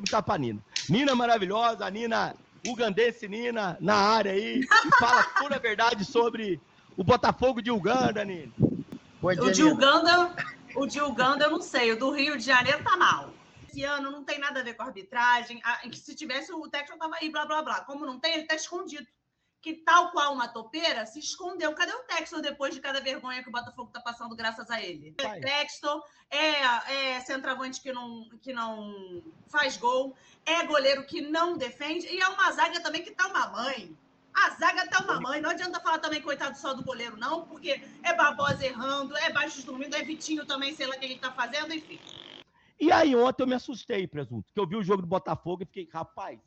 perguntar pra Nina. Nina maravilhosa, a Nina, ugandense Nina, na área aí, e fala toda a verdade sobre o Botafogo de Uganda, Nina. O de Uganda eu não sei, o do Rio de Janeiro tá mal. Esse ano não tem nada a ver com a arbitragem, se tivesse o técnico tava aí, blá, blá, blá. Como não tem, ele tá escondido. Que tal qual uma topeira, se escondeu. Cadê o Textor depois de cada vergonha que o Botafogo tá passando graças a ele? É Textor, é centroavante que não faz gol, é goleiro que não defende, e é uma zaga também que tá uma mãe. A zaga tá uma mãe. Não adianta falar também, coitado só do goleiro, não, porque é Barbosa errando, é Baixos dormindo, é Vitinho também, sei lá o que ele tá fazendo, enfim. E aí ontem eu me assustei, Presunto, que eu vi o jogo do Botafogo e fiquei, rapaz,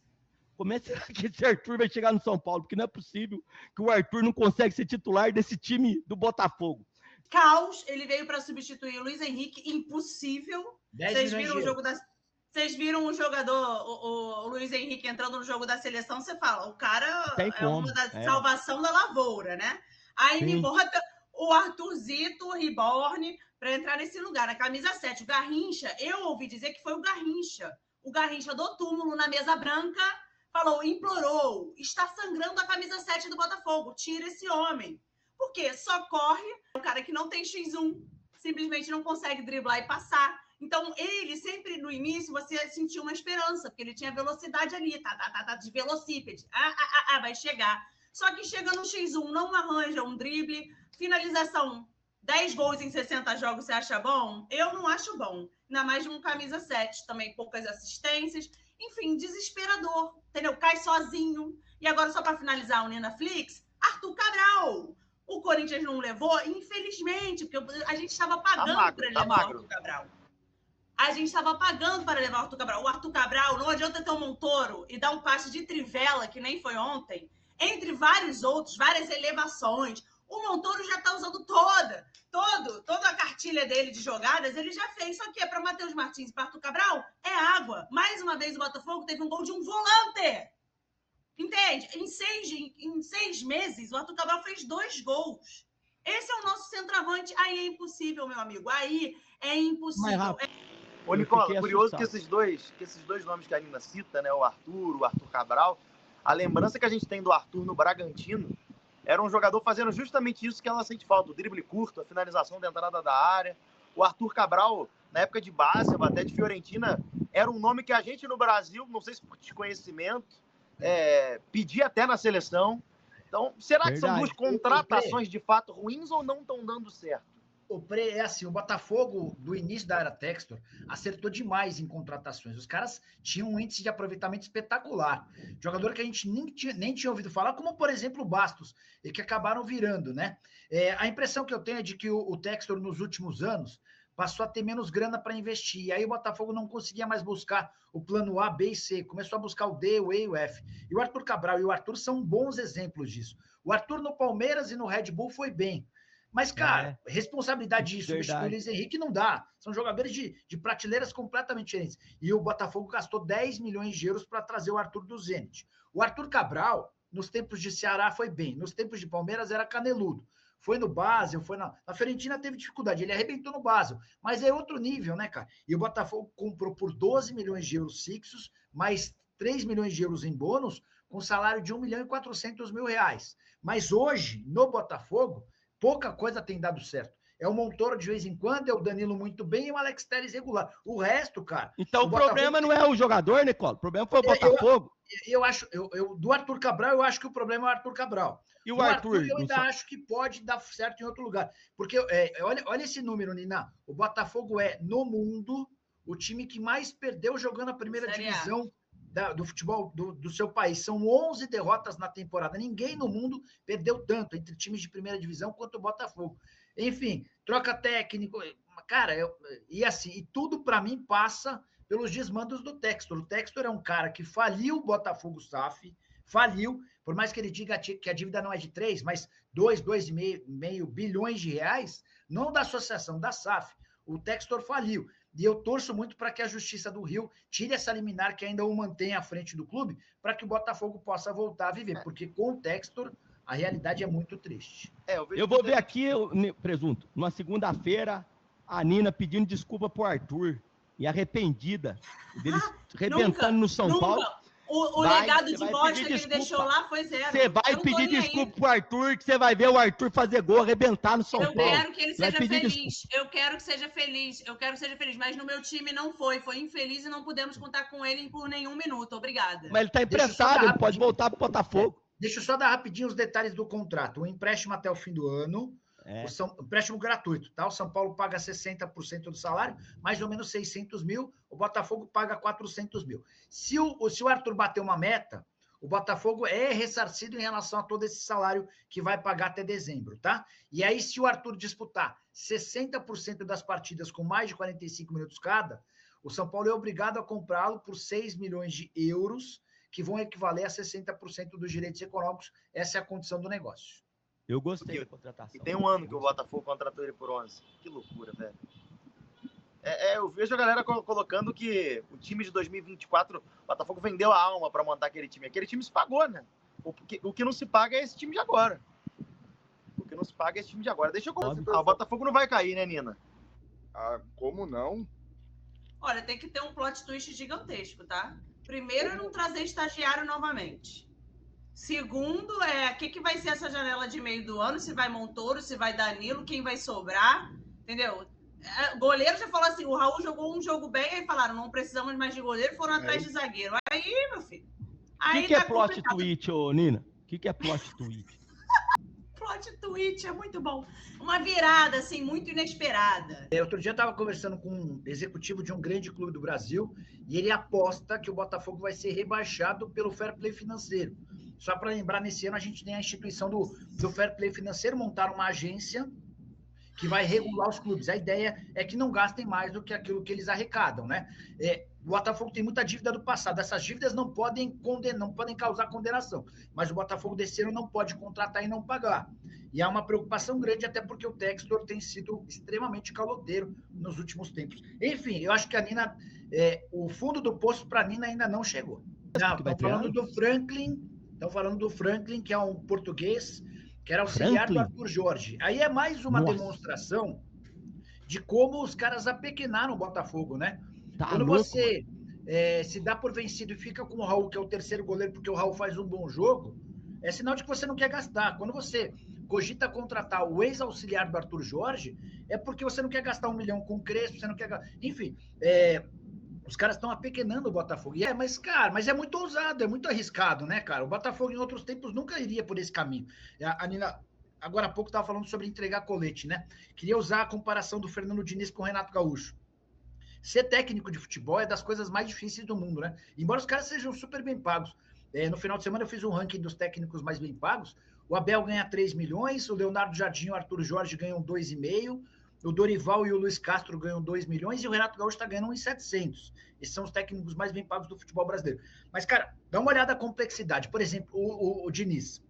como é que esse Arthur vai chegar no São Paulo? Porque não é possível que o Arthur não consegue ser titular desse time do Botafogo. Caos, ele veio para substituir o Luiz Henrique, impossível. Vocês viram o jogo da... Vocês viram o jogador, o Luiz Henrique entrando no jogo da seleção, você fala, o cara é uma da salvação da lavoura, né? Aí me bota o Arthurzito, o Reborn, para entrar nesse lugar, a camisa 7. O Garrincha, eu ouvi dizer que foi o Garrincha do túmulo na mesa branca, falou, implorou, está sangrando a camisa 7 do Botafogo, tira esse homem. Por quê? Só corre o cara que não tem X1, simplesmente não consegue driblar e passar. Então, ele sempre, no início, você sentiu uma esperança, porque ele tinha velocidade ali, de velocípede. Vai chegar. Só que chega no X1, não arranja um drible, finalização, 10 gols em 60 jogos, você acha bom? Eu não acho bom. Ainda mais de um camisa 7, também poucas assistências. Enfim, desesperador, entendeu? Cai sozinho. E agora, só para finalizar o Nenaflix, Arthur Cabral. O Corinthians não levou, infelizmente, porque a gente estava pagando para levar o Arthur Cabral. A gente estava pagando para levar o Arthur Cabral. O Arthur Cabral, não adianta ter um Montoro e dar um passe de trivela, que nem foi ontem, entre vários outros, várias elevações. O Montoro já está usando toda a cartilha dele de jogadas, ele já fez. Só que é para Matheus Martins e para Arthur Cabral, é água. Mais uma vez o Botafogo teve um gol de um volante. Entende? Em 6 meses, o Arthur Cabral fez 2 gols. Esse é o nosso centroavante. Aí é impossível, meu amigo. Aí é impossível. Ô, Nicola, curioso que esses dois nomes que a Nina cita, né? O Arthur Cabral, a lembrança que a gente tem do Arthur no Bragantino era um jogador fazendo justamente isso que ela sente falta, o drible curto, a finalização da entrada da área. O Arthur Cabral, na época de base, até de Fiorentina, era um nome que a gente no Brasil, não sei se por desconhecimento, pedia até na seleção. Então, será que são duas contratações de fato ruins ou não estão dando certo? É assim, o Botafogo, do início da era Textor, acertou demais em contratações. Os caras tinham um índice de aproveitamento espetacular. Jogador que a gente nem tinha ouvido falar, como, por exemplo, o Bastos, e que acabaram virando, né? A impressão que eu tenho é de que o Textor, nos últimos anos, passou a ter menos grana para investir. E aí o Botafogo não conseguia mais buscar o plano A, B e C. Começou a buscar o D, o E e o F. E o Arthur Cabral e o Arthur são bons exemplos disso. O Arthur no Palmeiras e no Red Bull foi bem. Mas, cara, responsabilidade de substituir o Luiz Henrique não dá. São jogadores de prateleiras completamente diferentes. E o Botafogo gastou 10 milhões de euros para trazer o Arthur do Zenit. O Arthur Cabral, nos tempos de Ceará, foi bem. Nos tempos de Palmeiras, era caneludo. Foi no Basel, foi na Fiorentina, teve dificuldade. Ele arrebentou no Basel. Mas é outro nível, né, cara? E o Botafogo comprou por 12 milhões de euros fixos, mais 3 milhões de euros em bônus, com salário de 1 milhão e 400 mil reais. Mas hoje, no Botafogo, pouca coisa tem dado certo. É o Montoro de vez em quando, é o Danilo muito bem e o Alex Telles regular. O resto, cara... Então o problema não é o jogador, Nicola? O problema foi o Botafogo? Eu acho... do Arthur Cabral, eu acho que o problema é o Arthur Cabral. E o Arthur? Eu ainda acho que pode dar certo em outro lugar. Porque, olha esse número, Nina. O Botafogo é, no mundo, o time que mais perdeu jogando a primeira divisão do futebol do seu país. São 11 derrotas na temporada. Ninguém no mundo perdeu tanto entre times de primeira divisão quanto o Botafogo. Enfim, troca técnico. Cara, e tudo para mim passa pelos desmandos do Textor. O Textor é um cara que faliu o Botafogo SAF, faliu, por mais que ele diga que a dívida não é de 3, mas 2,5 bilhões de reais, não da associação, da SAF. O Textor faliu. E eu torço muito para que a Justiça do Rio tire essa liminar que ainda o mantém à frente do clube, para que o Botafogo possa voltar a viver, porque com o Textor a realidade é muito triste. Eu vou ver aqui, Presunto, numa segunda-feira, a Nina pedindo desculpa pro Arthur e arrependida deles rebentando no São Paulo. O legado de bosta que ele deixou lá foi zero. Você vai pedir desculpa pro Arthur, que você vai ver o Arthur fazer gol, arrebentar no São Paulo. Eu quero que ele seja feliz. Eu quero que seja feliz. Mas no meu time não foi. Foi infeliz e não pudemos contar com ele por nenhum minuto. Obrigada. Mas ele tá emprestado, ele pode voltar pro Botafogo. Deixa eu só dar rapidinho os detalhes do contrato. O empréstimo até o fim do ano. Empréstimo gratuito, tá? O São Paulo paga 60% do salário, mais ou menos 600 mil, o Botafogo paga 400 mil. Se o Arthur bater uma meta, o Botafogo é ressarcido em relação a todo esse salário que vai pagar até dezembro, tá? E aí, se o Arthur disputar 60% das partidas com mais de 45 minutos cada, o São Paulo é obrigado a comprá-lo por 6 milhões de euros, que vão equivaler a 60% dos direitos econômicos. Essa é a condição do negócio. Eu gostei da contratação. E tem um ano que o Botafogo contratou ele por 11. Que loucura, velho. Eu vejo a galera colocando que o time de 2024, o Botafogo vendeu a alma para montar aquele time. Aquele time se pagou, né? O que não se paga é esse time de agora. Deixa eu contar. O Botafogo não vai cair, né, Nina? Como não? Olha, tem que ter um plot twist gigantesco, tá? Primeiro, não trazer estagiário novamente. Segundo, o que vai ser essa janela de meio do ano? Se vai Montoro, se vai Danilo, quem vai sobrar, entendeu? Goleiro já falou assim, o Raul jogou um jogo bem, aí falaram, não precisamos mais de goleiro, foram atrás de zagueiro. Aí, meu filho... O que é plot twist, ô Nina? O que é plot twist? Plot twist é muito bom. Uma virada, assim, muito inesperada. Outro dia eu estava conversando com um executivo de um grande clube do Brasil e ele aposta que o Botafogo vai ser rebaixado pelo fair play financeiro. Só para lembrar, nesse ano a gente tem a instituição do fair play financeiro, montar uma agência que vai regular os clubes. A ideia é que não gastem mais do que aquilo que eles arrecadam, né? O Botafogo tem muita dívida do passado. Essas dívidas não podem causar condenação. Mas o Botafogo desse ano não pode contratar e não pagar. E há uma preocupação grande, até porque o Textor tem sido extremamente caloteiro nos últimos tempos. Enfim, eu acho que a Nina, o fundo do poço para a Nina ainda não chegou. Estão falando do Franklin, que é um português, que era auxiliar do Arthur Jorge. Aí é mais uma demonstração de como os caras apequenaram o Botafogo, né? Quando você se dá por vencido e fica com o Raul, que é o terceiro goleiro, porque o Raul faz um bom jogo, é sinal de que você não quer gastar. Quando você cogita contratar o ex-auxiliar do Arthur Jorge, é porque você não quer gastar 1 milhão com o Crespo, você não quer gastar... Enfim, os caras estão apequenando o Botafogo. Mas, cara, é muito ousado, é muito arriscado, né, cara? O Botafogo, em outros tempos, nunca iria por esse caminho. A Nina, agora há pouco, estava falando sobre entregar colete, né? Queria usar a comparação do Fernando Diniz com o Renato Gaúcho. Ser técnico de futebol é das coisas mais difíceis do mundo, né? Embora os caras sejam super bem pagos. No final de semana eu fiz um ranking dos técnicos mais bem pagos. O Abel ganha 3 milhões, o Leonardo Jardim e o Arthur Jorge ganham 2,5, o Dorival e o Luiz Castro ganham 2 milhões e o Renato Gaúcho está ganhando 1.700. Esses são os técnicos mais bem pagos do futebol brasileiro. Mas, cara, dá uma olhada na complexidade. Por exemplo, o Diniz.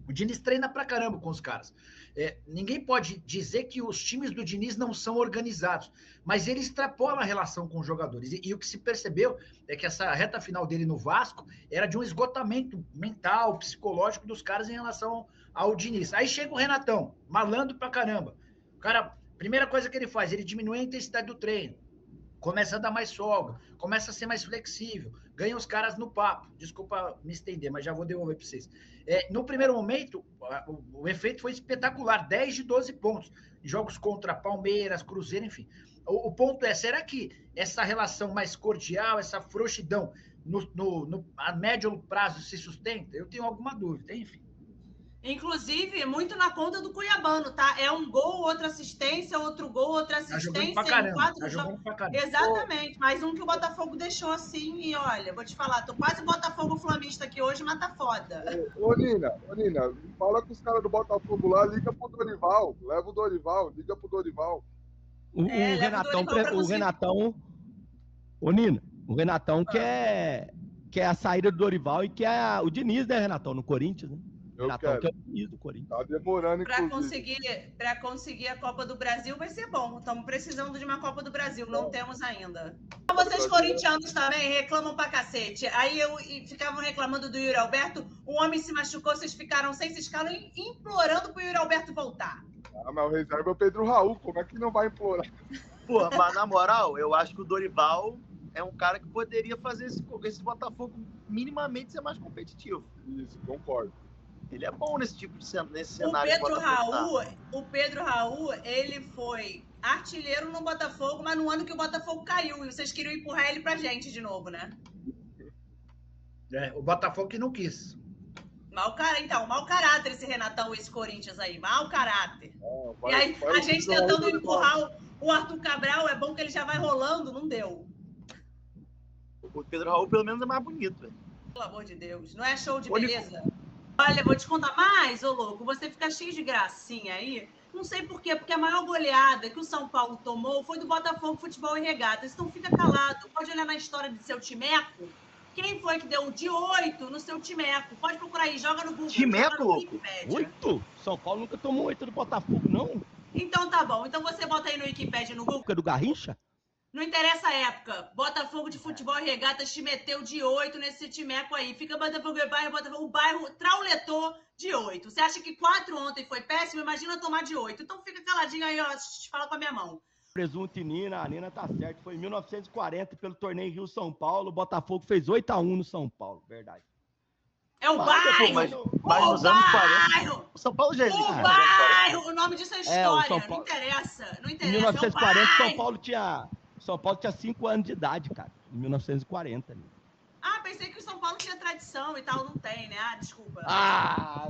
O Diniz treina pra caramba com os caras. Ninguém pode dizer que os times do Diniz não são organizados, mas ele extrapola a relação com os jogadores. E o que se percebeu é que essa reta final dele no Vasco era de um esgotamento mental, psicológico dos caras em relação ao Diniz. Aí chega o Renatão, malandro pra caramba. O cara, primeira coisa que ele faz, ele diminui a intensidade do treino, começa a dar mais folga, começa a ser mais flexível, ganha os caras no papo. Desculpa me estender, mas já vou devolver para vocês. No primeiro momento, o efeito foi espetacular, 10 de 12 pontos, em jogos contra Palmeiras, Cruzeiro, enfim. O ponto é, será que essa relação mais cordial, essa frouxidão, a médio prazo se sustenta? Eu tenho alguma dúvida, enfim. Inclusive, muito na conta do Cuiabano, tá? É um gol, outra assistência, outro gol, outra assistência. Em 4 jogos. Exatamente. Mais um que o Botafogo deixou assim. E olha, vou te falar, tô quase Botafogo flamista aqui hoje, mas tá foda. Ô Nina, fala com os caras do Botafogo lá, liga pro Dorival. Leva o Dorival, liga pro Dorival. O Renatão. Ô Nina, o Renatão quer a saída do Dorival e quer o Diniz, né, Renatão, no Corinthians, né? Renatão, que é o Diniz do Corinthians. Tá demorando, Para conseguir a Copa do Brasil vai ser bom. Estamos precisando de uma Copa do Brasil, não temos ainda. Vocês corintianos também reclamam pra cacete. Aí ficavam reclamando do Yuri Alberto, o homem se machucou, vocês ficaram sem se escala implorando pro Yuri Alberto voltar. Mas o reserva é o Pedro Raul, como é que não vai implorar? Pô, mas na moral, eu acho que o Dorival é um cara que poderia fazer esse Botafogo minimamente ser mais competitivo. Isso, concordo. Ele é bom nesse tipo de cenário. O Pedro Raul, ele foi artilheiro no Botafogo, mas no ano que o Botafogo caiu. E vocês queriam empurrar ele pra gente de novo, né? O Botafogo que não quis. Mau caráter esse Renatão, esse Corinthians aí. Mau caráter. E aí, a gente tentando empurrar o Arthur Cabral, é bom que ele já vai rolando, não deu. O Pedro Raul, pelo menos, é mais bonito, velho. Pelo amor de Deus. Não é show de beleza? Olha, vou te contar mais, ô louco. Você fica cheio de gracinha aí. Não sei por quê, porque a maior goleada que o São Paulo tomou foi do Botafogo Futebol e Regatas. Então fica calado. Pode olhar na história de seu timeco. Quem foi que deu de 8 no seu timeco? Pode procurar aí, joga no Google. Timeco, louco? 8? São Paulo nunca tomou 8 do Botafogo, não. Então tá bom. Então você bota aí no Wikipedia, no Google. Do Garrincha? Não interessa a época. Botafogo de Futebol e Regatas te meteu de 8 nesse timeco aí. Fica Botafogo e bairro, Botafogo. O bairro trauletou de 8. Você acha que 4 ontem foi péssimo? Imagina tomar de 8. Então fica caladinho aí, ó. Fala com a minha mão. Presunto e Nina, a Nina tá certo. Foi em 1940, pelo torneio Rio-São Paulo. O Botafogo fez 8-1 no São Paulo. Verdade. É o bairro! Mas nos anos 40, o São Paulo já existe. O bairro! O nome disso é história. Paulo... Não interessa. Não interessa. Em 1940, São Paulo tinha 5 anos de idade, cara. Em 1940. Né? Ah, pensei que o São Paulo tinha tradição e tal. Não tem, né? Ah, desculpa.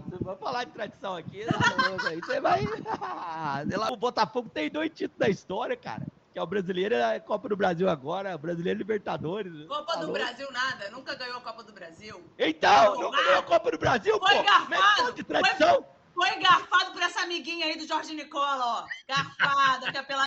Você vai falar de tradição aqui. Aí você vai... O Botafogo tem 2 títulos da história, cara. Que é o Brasileiro e a Copa do Brasil agora. O Brasileiro e Libertadores. Copa do Brasil nada. Nunca ganhou a Copa do Brasil. Então, nunca ganhou a Copa do Brasil, foi garfado. De tradição. Foi garfado por essa amiguinha aí do Jorge Nicola, ó. Garfado, que é pela